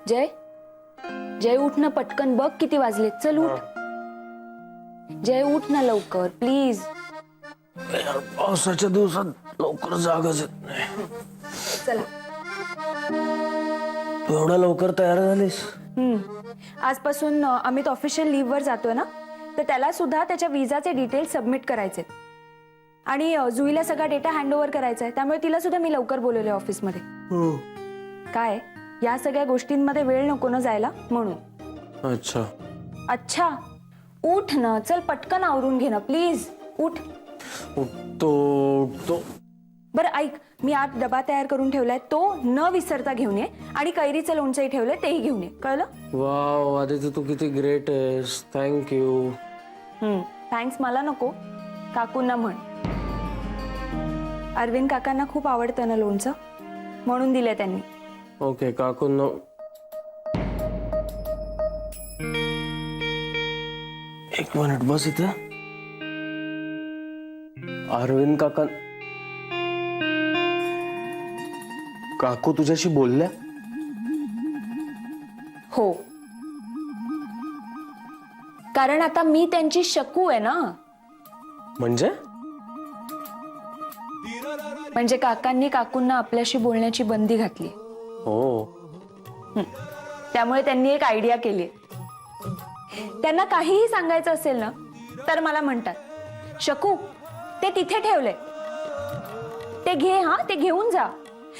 जय, जय उठ ना पटकन, बघ किती वाजले, चल उठ. जय उठ ना लवकर प्लीज. पावसाच्या दिवसात लवकर जागच येत नाही. चला. तू एवढा लवकर तयार झालीस? आजपासून अमित ऑफिशियल लीव्ह वर जातोय ना, तर त्याला सुद्धा त्याच्या विजाचे डिटेल्स सबमिट करायचे आणि जुईला सगळा डेटा हँडओव्हर करायचा आहे. त्यामुळे तिला सुद्धा मी लवकर बोलवले ऑफिसमध्ये. काय या सगळ्या गोष्टींमध्ये वेळ नको ना जायला म्हणून. अच्छा अच्छा, उठ ना, चल पटकन आवरून घे ना प्लीज, उठ. उठतो. बरं ऐक, मी आत डबा तयार करून ठेवलाय, तो न विसरता घेऊन ये. आणि कैरीचं लोणचंही ठेवलंय, तेही घेऊन ये, कळलं? वाव आदित्य, तू किती ग्रेट आहेस. थँक्यू. थँक्स मला नको, काकूंना म्हण. अरविंद काकांना खूप आवडतं ना लोणचं, म्हणून दिलंय त्यांनी. ओके काकूंना. एक मिनिट बस इथे. अरविंद काका, काकू तुझ्याशी बोलल्या? हो, कारण आता मी त्यांची शकू आहे ना. म्हणजे काकांनी काकूंना आपल्याशी बोलण्याची बंदी घातली. हो. त्यामुळे त्यांनी एक आयडिया केली. त्यांना काहीही सांगायचं असेल ना, तर मला म्हणतात, शकू ते तिथे ठेवले, ते घे, हा ते घेऊन जा.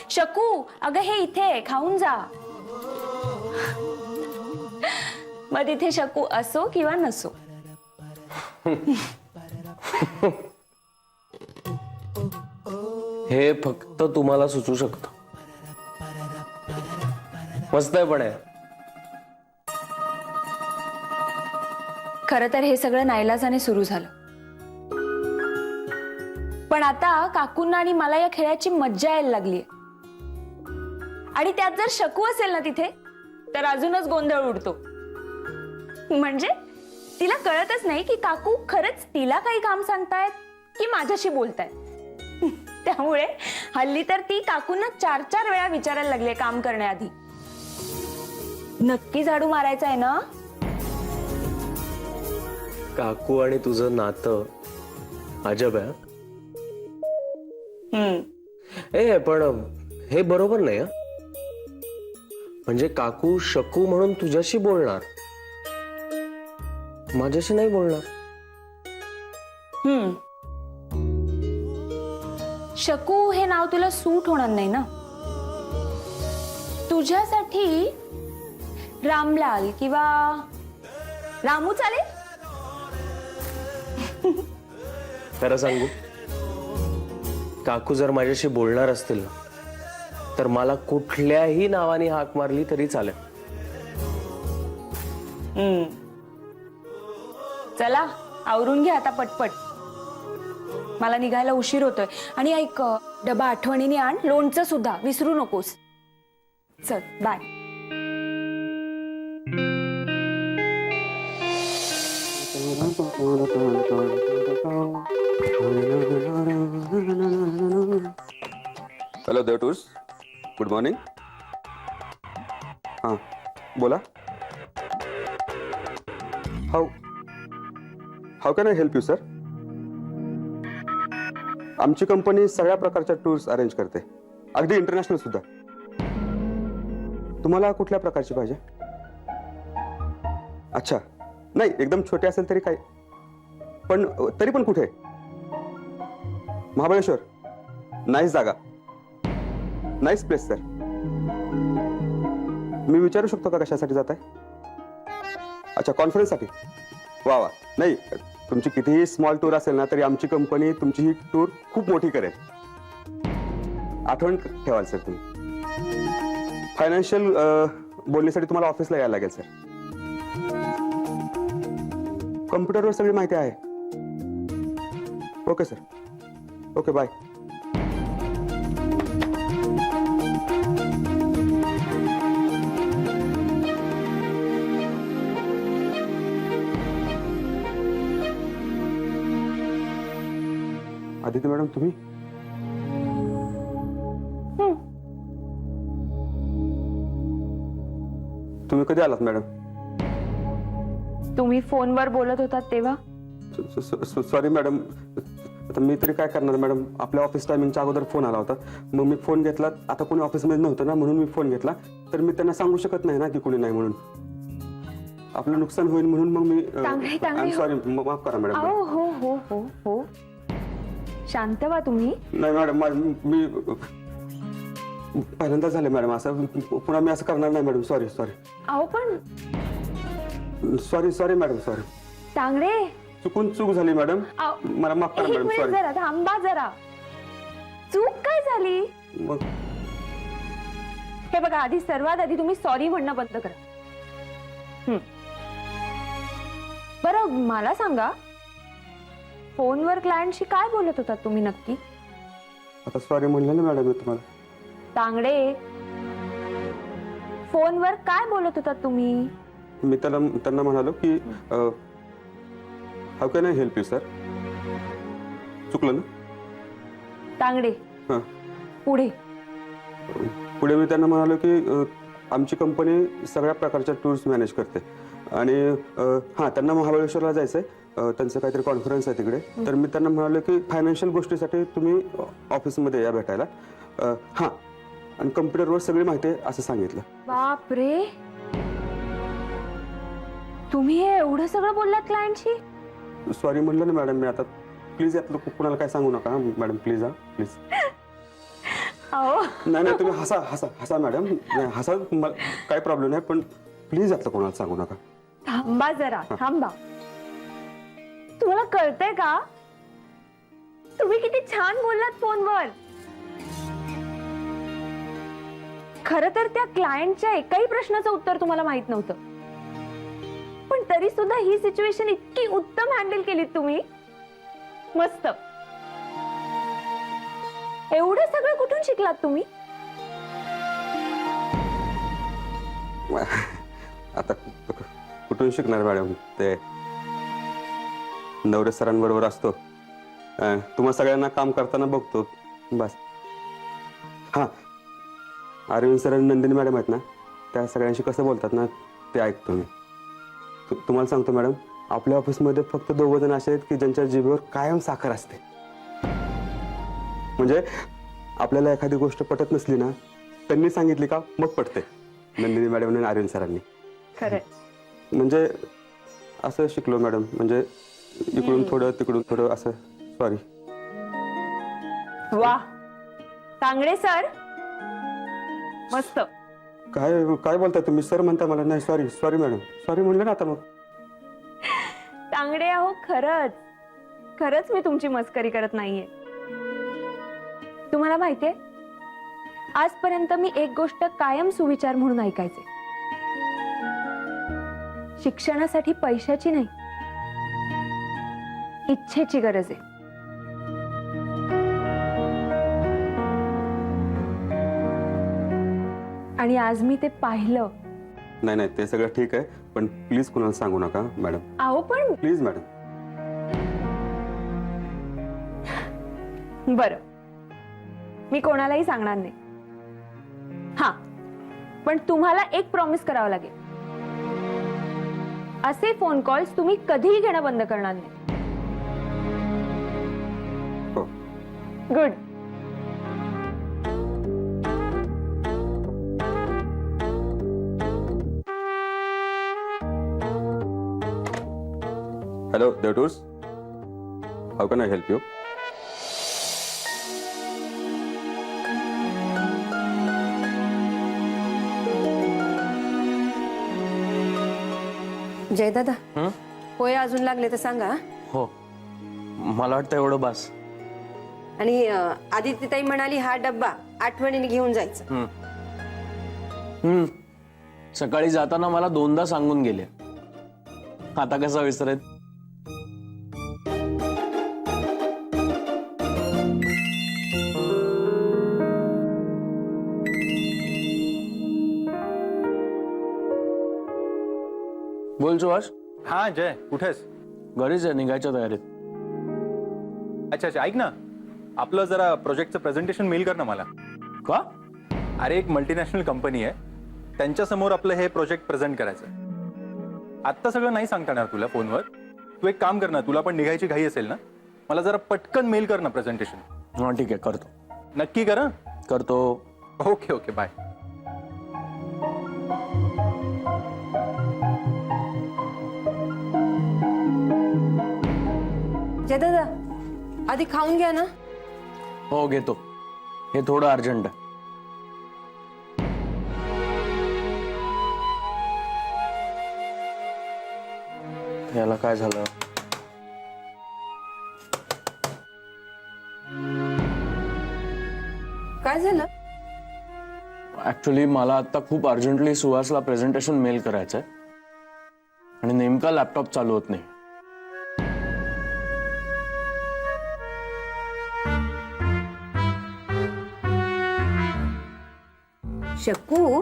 शकू अगं हे इथे खाऊन जा. मग तिथे शकू असो किंवा नसो. हे फक्त तुम्हाला सुचू शकतं. मस्त आहे पण आहे. खरं तर हे सगळं नाईलाजाने सुरू झालं, पण आता काकूंना आणि मला या खेळाची मज्जा यायला लागलीये. आणि त्यात जर शकू असेल ना तिथे, तर अजूनच गोंधळ उडतो. म्हणजे तिला कळतच नाही की काकू खरंच तिला काही काम सांगतायत की माझ्याशी बोलतायत. त्यामुळे हल्ली तर ती काकूंना 4-4 वेळा विचारायला लागले काम करण्याआधी, नक्की झाडू मारायचा आहे ना. काकू आणि तुझं नातं अजब आहे. ए पण हे बरोबर नाही. म्हणजे काकू शकू म्हणून तुझ्याशी बोलणार, माझ्याशी नाही बोलणार. शकू हे नाव तुला सूट होणार नाही ना. तुझ्यासाठी रामलाल किंवा रामू चालेल. खरं सांगू, काकू जर माझ्याशी बोलणार असतील ना, तर मला कुठल्याही नावाने हाक मारली तरी चालेल. चला आवरून घ्या आता पटपट, मला निघायला उशीर होतोय. आणि ऐक, डबा आठवणीने आण, लोणचं सुद्धा विसरू नकोस. चल bye. Hello Dev tours, good morning. हां बोला. How can I help you sir? आमची कंपनी सगळ्या प्रकारच्या टूर्स अरेंज करते, अगदी इंटरनॅशनल सुद्धा. तुम्हाला कुठल्या प्रकारची पाहिजे? अच्छा, नाही एकदम छोटे असेल तरी काय, पण तरी पण कुठे? महाबळेश्वर, नाईस जागा, नाईस प्लेस सर. मी विचारू शकतो का कशासाठी जात आहे? अच्छा, कॉन्फरन्ससाठी. वा वा. नाही, तुमची कितीही स्मॉल टूर असेल ना, तरी आमची कंपनी तुमची ही टूर खूप मोठी करेल. आठवण ठेवाल सर तुम्ही. फायनान्शियल बोलण्यासाठी तुम्हाला ऑफिसला यायला लागेल सर. कम्प्युटरवर सगळी माहिती आहे. Okay sir, okay bye. Aditi madam तुम्ही? कधी आलात मॅडम? तुम्ही फोनवर बोलत होतात तेव्हा. Sorry madam. आता मी तरी काय करणार मॅडम, आपल्या ऑफिस टायमिंगच्या अगोदर फोन आला होता, मग मी फोन घेतला. आता कोणी ऑफिसमध्ये नव्हतं ना, म्हणून मी फोन घेतला. तर मी त्यांना सांगू शकत नाही ना की कोणी नाही म्हणून, आपलं नुकसान होईल म्हणून मग मी तांगडे, सॉरी, माफ करा मॅडम. अहो हो हो हो हो, शांत व्हा तुम्ही. नाही मॅडम, मी पहिल्यांदा झाले मॅडम असं, पुन्हा मी असं करणार नाही मॅडम. सॉरी सॉरी अहो पण सॉरी मॅडम, सॉरी. तांगडे, चूक झाली मॅडम, मला माफ करा एक मॅडम. Minute sorry. जरा थांबा जरा. चूक काय झाली? मग हे बघा, आधी सर्वात आधी तुम्ही सॉरी म्हणणं बंद करा. बरं मला सांगा, फोनवर क्लायंटशी काय बोलत होतात तुम्ही नक्की? आता सॉरी म्हणलं ना मॅडम मी तुम्हाला. तांगडे, फोनवर काय बोलत होतात तुम्ही? मी त्यांना म्हणालो की how can I help you sir. चुकलं ना? तांगडे, हां. पुढे मी त्यांना म्हणालो की आमची कंपनी सगळ्या प्रकारच्या टूर्स मॅनेज करते आणि हां, त्यांना महाबळेश्वरला जायचं आहे, त्यांचं काहीतरी कॉन्फरन्स आहे तिकडे. तर मी त्यांना म्हणालो की फायनान्शियल गोष्टीसाठी तुम्ही ऑफिसमध्ये या भेटायला. हां, आणि कम्प्युटरवर सगळी माहिती आहे असं सांगितलं. बापरे, तुम्ही हे एवढं सगळं बोललात क्लायंटशी? सॉरी म्हणलं ना मॅडम मी. आता प्लीज यातलं कुणाला काय सांगू नका मॅडम, प्लीज. हां प्लीज. अहो नाही तुम्ही हसा मॅडम, हसा, मला काही प्रॉब्लेम नाही, पण प्लीज यातलं कोणाला सांगू नका. थांबा जरा, थांबा. तुम्हाला कळतंय का तुम्ही किती छान बोललात फोनवर? खरं तर त्या क्लायंटच्या एकाही प्रश्नाचं उत्तर तुम्हाला माहित नव्हतं, पण तरी सुद्धा ही सिच्युएशन इतकी उत्तम हँडल केलीत तुम्ही. मस्त. एवढं सगळं कुठून शिकलात तुम्ही? आता कुठून शिकणार मॅडम, ते नवरे सरांबरोबर असतो, तुम्हा सगळ्यांना काम करताना बघतो, बस. हां, अरविंद सर आणि नंदिनी मॅडम आहेत ना, त्या सगळ्यांशी कसं बोलतात ना ते ऐकतो मी. तुम्हाला सांगतो मॅडम, आपल्या ऑफिसमध्ये फक्त 2 जण असे आहेत की ज्यांच्या जिभेवर कायम साखर असते. म्हणजे आपल्याला एखादी गोष्ट पटत नसली ना, त्यांनी सांगितली का मग पटते. नंदिनी मॅडम आणि अरविंद सरांनी. खरं म्हणजे असं शिकलो मॅडम, म्हणजे इकडून थोडं तिकडून थोडं असं. सॉरी. वा, तांगडे सर, मस्त. काय बोलताय तुम्ही? सर म्हणता मला? नाही सॉरी मॅडम, सॉरी म्हणलं ना आता. मग तांगडे अहो, खरंच मी तुमची मस्करी करत नाहीये. तुम्हाला माहितीये, आजपर्यंत मी एक गोष्ट कायम सुविचार म्हणून ऐकायचे. शिक्षणासाठी पैशाची नाही, इच्छेची गरज आहे. आणि आज मी ते पाहिलं. नाही ते सगळं ठीक आहे, पण प्लीज कुणाला सांगू नका मॅडम. अहो पण प्लीज मॅडम. बरं, मी कोणालाही सांगणार नाही. हा, पण तुम्हाला एक प्रॉमिस करावं लागेल. असे फोन कॉल्स तुम्ही कधीही घेणं बंद करणार नाही. हो. Good. Hello Dev tours, how can I help you? जयदादा, पोहे अजून लागले तर सांगा. हो, मला वाटतं एवढं बास. आणि आदित्यताई म्हणाली हा डब्बा आठवणीने घेऊन जायचं. सकाळी जाताना मला 2दा सांगून गेले, आता कसा विसरेत? बोल सुहास. हा जय, कुठेस? घरीच आहे, निघायच्या तयारीत. अच्छा, ऐक ना, आपलं जरा प्रोजेक्टचं प्रेझेंटेशन मेल कर ना मला. का? अरे, एक मल्टीनॅशनल कंपनी आहे, त्यांच्या समोर आपलं हे प्रोजेक्ट प्रेझेंट करायचं. आत्ता सगळं नाही सांगता येणार तुला फोनवर. तू एक काम कर ना, तुला पण निघायची घाई असेल ना, मला जरा पटकन मेल कर ना प्रेझेंटेशन. हा ठीक आहे, करतो नक्की कर हं? करतो. Okay okay bye. जय दादा आधी खाऊन घ्या ना. हो घेतो, हे थोडं अर्जंट आहे. याला काय झालं? काय झालं? ऍक्च्युली मला आता खूप अर्जंटली सुहासला प्रेझेंटेशन मेल करायचंय आणि नेमका लॅपटॉप चालू होत नाही. शकू,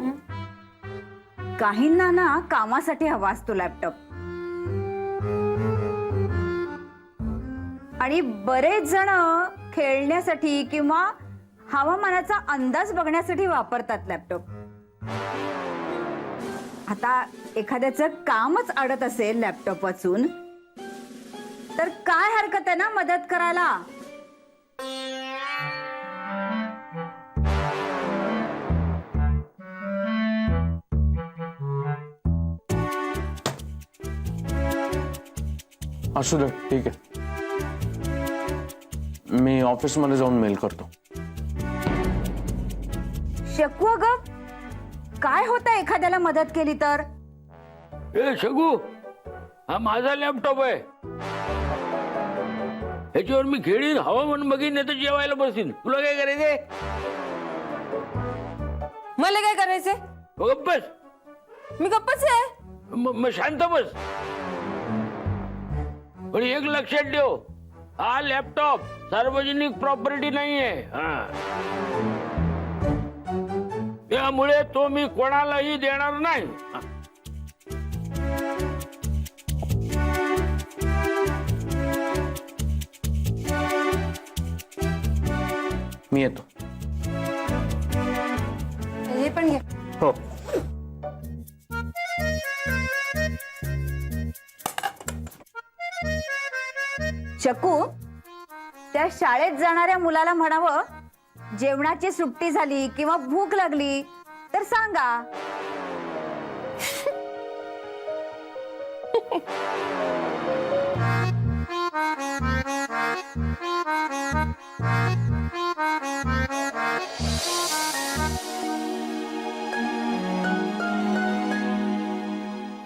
काहींना ना कामासाठी हवा असतो लॅपटॉप आणि बरेच जण खेळण्यासाठी किंवा हवामानाचा अंदाज बघण्यासाठी वापरतात लॅपटॉप. आता एखाद्याचं कामच अडत असेल लॅपटॉप वाचून तर काय हरकत आहे ना मदत करायला. असू दे, ठीक आहे. मी ऑफिसमध्ये जाऊन मेल करतो. शकू अगं, काय होतं एखाद्याला मदत केली तर? ए शगू, हा माझा लॅपटॉप आहे. ह्याच्यावर मी खेळीन, हवामान बघीन, नाही तर जेवायला बसीन. तुला काय करायचंय? मला काय करायचंय? गप्प बस. मी गप्पच आहे. मग शांत बस. पण एक लक्षात ठेव, हा लॅपटॉप सार्वजनिक प्रॉपर्टी नाहीये. त्यामुळे तो मी कोणालाही देणार नाही. मी येतो. हे पण घ्या. हो. शकू, त्या शाळेत जाणाऱ्या मुलाला म्हणावं, जेवणाची सुट्टी झाली किंवा भूक लागली तर सांगा.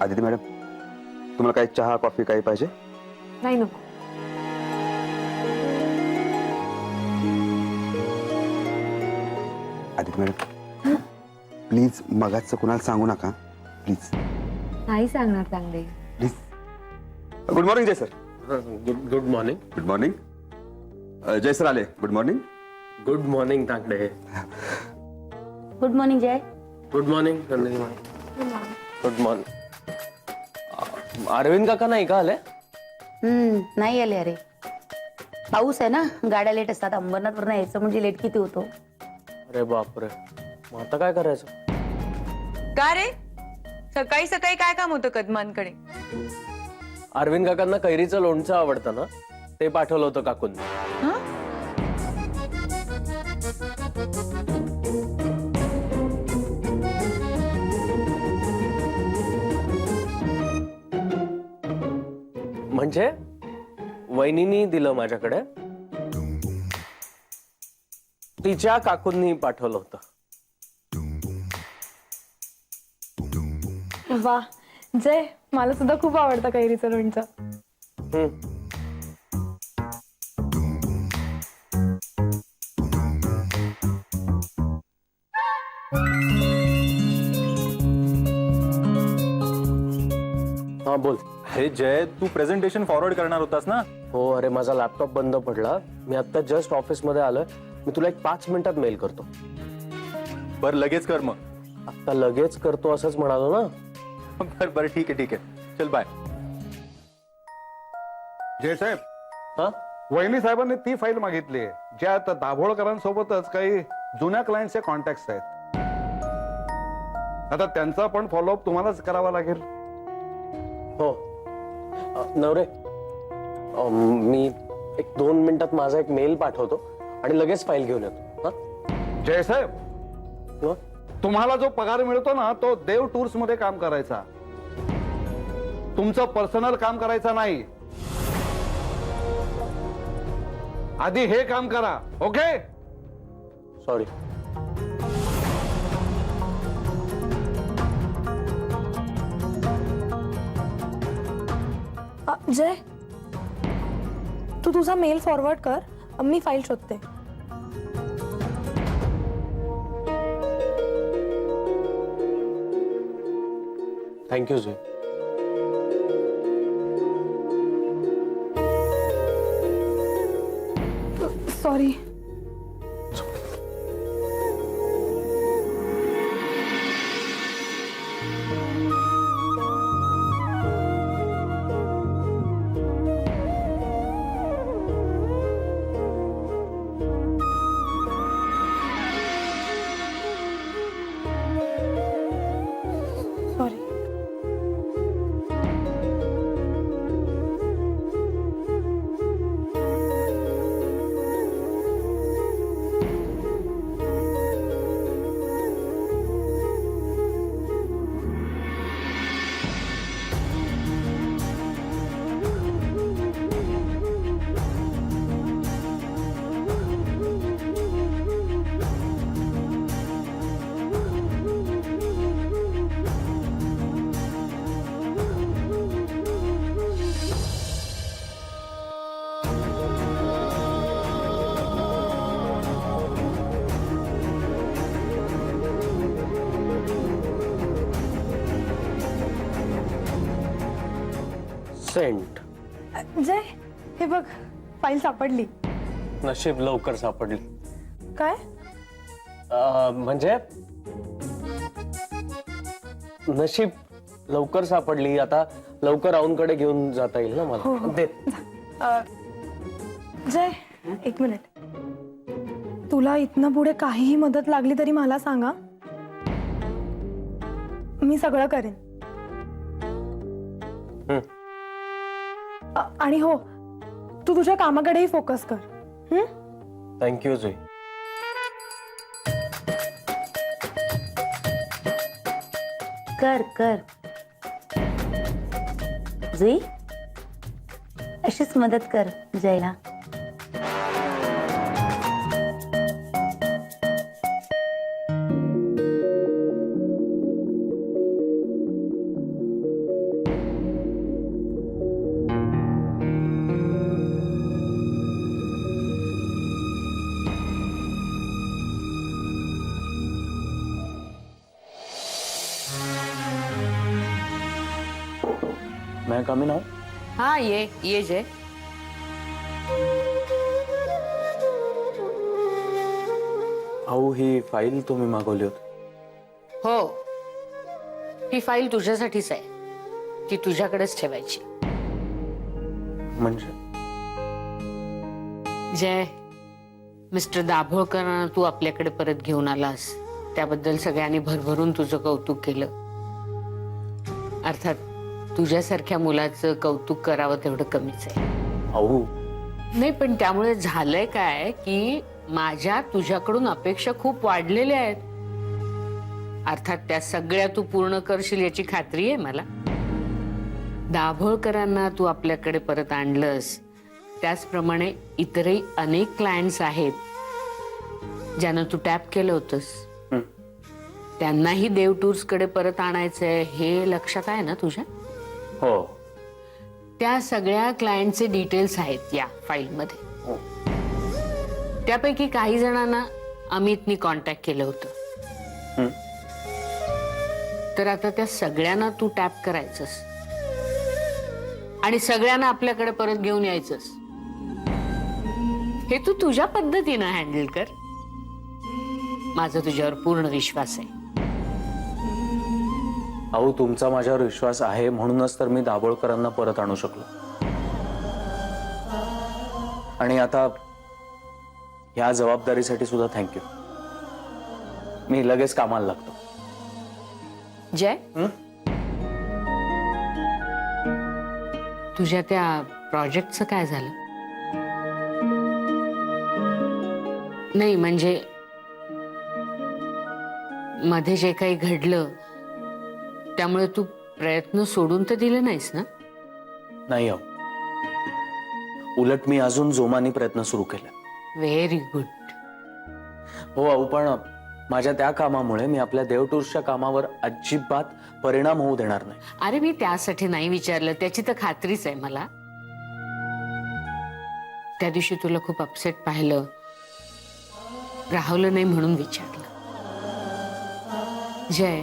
आदिती मॅडम, तुम्हाला काही चहा कॉफी काही पाहिजे? नाही नको. आदिती मॅडम प्लीज मगाचं कुणाला सांगू नका प्लीज. नाही सांगणार चांगले. Please. Good morning Jay sir. Good morning. Good morning. Jay sir आले. Good morning. Good morning Tangde. Good morning Jay. Good morning. Good morning. Arvind काका नाही का आले? नाही आले. अरे पाऊस आहे ना, गाड्या लेट असतात. अंबरनाथवरून यायचं म्हणजे लेट किती होतो. अरे बापरे, मग आता काय करायचं? का रे, सकाळी सकाळी काय काम होतं कदमांकडे? अरविंद काकांना कैरीचं लोणचं आवडतं ना, ते पाठवलं होतं काकून. म्हणजे वहिनीनी दिलं माझ्याकडे, तिच्या काकूंनी पाठवलं होतं. वा जय, मला सुद्धा खूप आवडतं कैरीचं लोणचं. हा बोल. हे जय, तू प्रेझेंटेशन फॉरवर्ड करणार होतास ना? हो, अरे माझा लॅपटॉप बंद पडला. मी आता जस्ट ऑफिस मध्ये आलोय. मी तुला एक 5 मिनिटात मेल करतो. बरं लगेच कर मग. आता लगेच करतो असंच म्हणालो ना. बरं बरं ठीक आहे ठीक आहे, चल बाय. जय साहेब, हा, वहिनी साहेबांनी ती फाईल मागितली आहे ज्यात दाभोळकरांसोबतच काही जुन्या क्लायंटचे कॉन्टॅक्ट आहेत. आता त्यांचा पण फॉलोअप तुम्हालाच करावा लागेल. हो नवरे, मी एक 2 मिनिटात माझा एक मेल पाठवतो आणि लगेच फाईल घेऊन येतो. हा जयसाहेब, हो? तुम्हाला जो पगार मिळतो ना तो देव टूर्स मध्ये काम करायचा, तुमचं पर्सनल काम करायचं नाही. आधी हे काम करा. ओके. सॉरी. जय, तू तुझा मेल फॉरवर्ड कर, मी फाईल शोधते. थँक्यू जय. सॉरी. सॉरी. सेंट. जय, हे बघ, फाईल सापडली. नशीब लवकर सापडली. काय? म्हणजे नशीब लवकर सापडली. आता लवकर राऊंडकडे घेऊन जाता येईल ना हो, मला. हो. दे. जय, 1 मिनिट. तुला इथनं पुढे काहीही मदत लागली तरी मला सांगा, मी सगळं करेन. आणि हो, तू तुझ्या कामाकडेही फोकस कर. थँक्यू जय. कर कर जुई, अशीच मदत कर जयला. मैं कमी ना. हा, ये जय. अहो ही फाईल तुम्ही मागवली होती. हो, ही फाईल तुझ्यासाठीच आहे. ती तुझ्याकडेच ठेवायची. म्हणजे जय, मिस्टर दाभोळकरांना तू आपल्याकडे परत घेऊन आलास त्याबद्दल सगळ्यांनी भरभरून तुझं कौतुक केलं. अर्थात तुझ्यासारख्या मुलाचं कौतुक करावं तेवढं कमीच आहे. अहो नाही, पण त्यामुळे झालंय काय की माझ्या तुझ्याकडून अपेक्षा खूप वाढलेल्या आहेत. अर्थात त्या सगळ्या तू पूर्ण करशील याची खात्री आहे मला. दाभोळकरांना तू आपल्याकडे परत आणलंस, त्याचप्रमाणे इतरही अनेक क्लायंट्स आहेत ज्यांना तू टॅप केलं होतंस. त्यांनाही देव टूर्स कडे परत आणायचंय हे लक्षात आहे ना तुझ्या? हो. त्या सगळ्या क्लायंटचे डिटेल्स आहेत या फाईलमध्ये. त्यापैकी काही जणांना अमितनी कॉन्टॅक्ट केलं होतं. तर आता त्या सगळ्यांना तू टॅप करायचंस आणि सगळ्यांना आपल्याकडे परत घेऊन यायचंस. हे तू तुझ्या पद्धतीनं हँडल कर. माझा तुझ्यावर पूर्ण विश्वास आहे. अहो तुमचा माझ्यावर विश्वास आहे म्हणूनच तर मी दाभोळकरांना परत आणू शकलो. आणि आता या जबाबदारीसाठी सुद्धा थँक्यू. मी लगेच कामाला लागतो. जय तुझ्या त्या प्रोजेक्टचं काय झालं? नाही म्हणजे मध्ये जे काही घडलं त्यामुळे तू प्रयत्न सोडून तर दिले नाहीस ना? नाही अहो, उलट मी अजून जोमाने प्रयत्न सुरू केले. Very good. हो अहो, पण माझ्या त्या कामामुळे मी आपल्या देव टूर्सच्या कामावर अजिबात परिणाम होऊ देणार नाही. अरे मी त्यासाठी नाही विचारलं, त्याची तर खात्रीच आहे मला. त्या दिवशी तुला खूप अपसेट पाहिलं, राहवलं नाही म्हणून विचारलं. जय,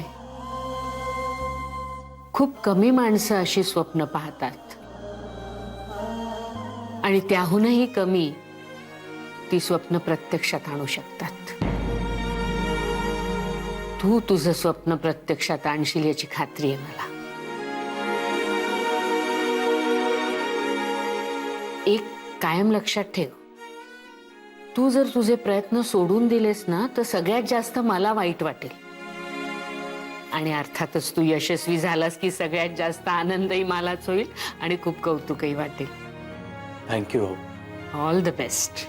खूप कमी माणसं अशी स्वप्न पाहतात आणि त्याहूनही कमी ती स्वप्न प्रत्यक्षात आणू शकतात. तू तुझं स्वप्न प्रत्यक्षात आणशील याची खात्री आहे मला. एक कायम लक्षात ठेव, तू जर तुझे प्रयत्न सोडून दिलेस ना तर सगळ्यात जास्त मला वाईट वाटेल. आणि अर्थातच तू यशस्वी झालास की सगळ्यात जास्त आनंदही मलाच होईल आणि खूप कौतुकही वाटेल. थँक्यू. All the best.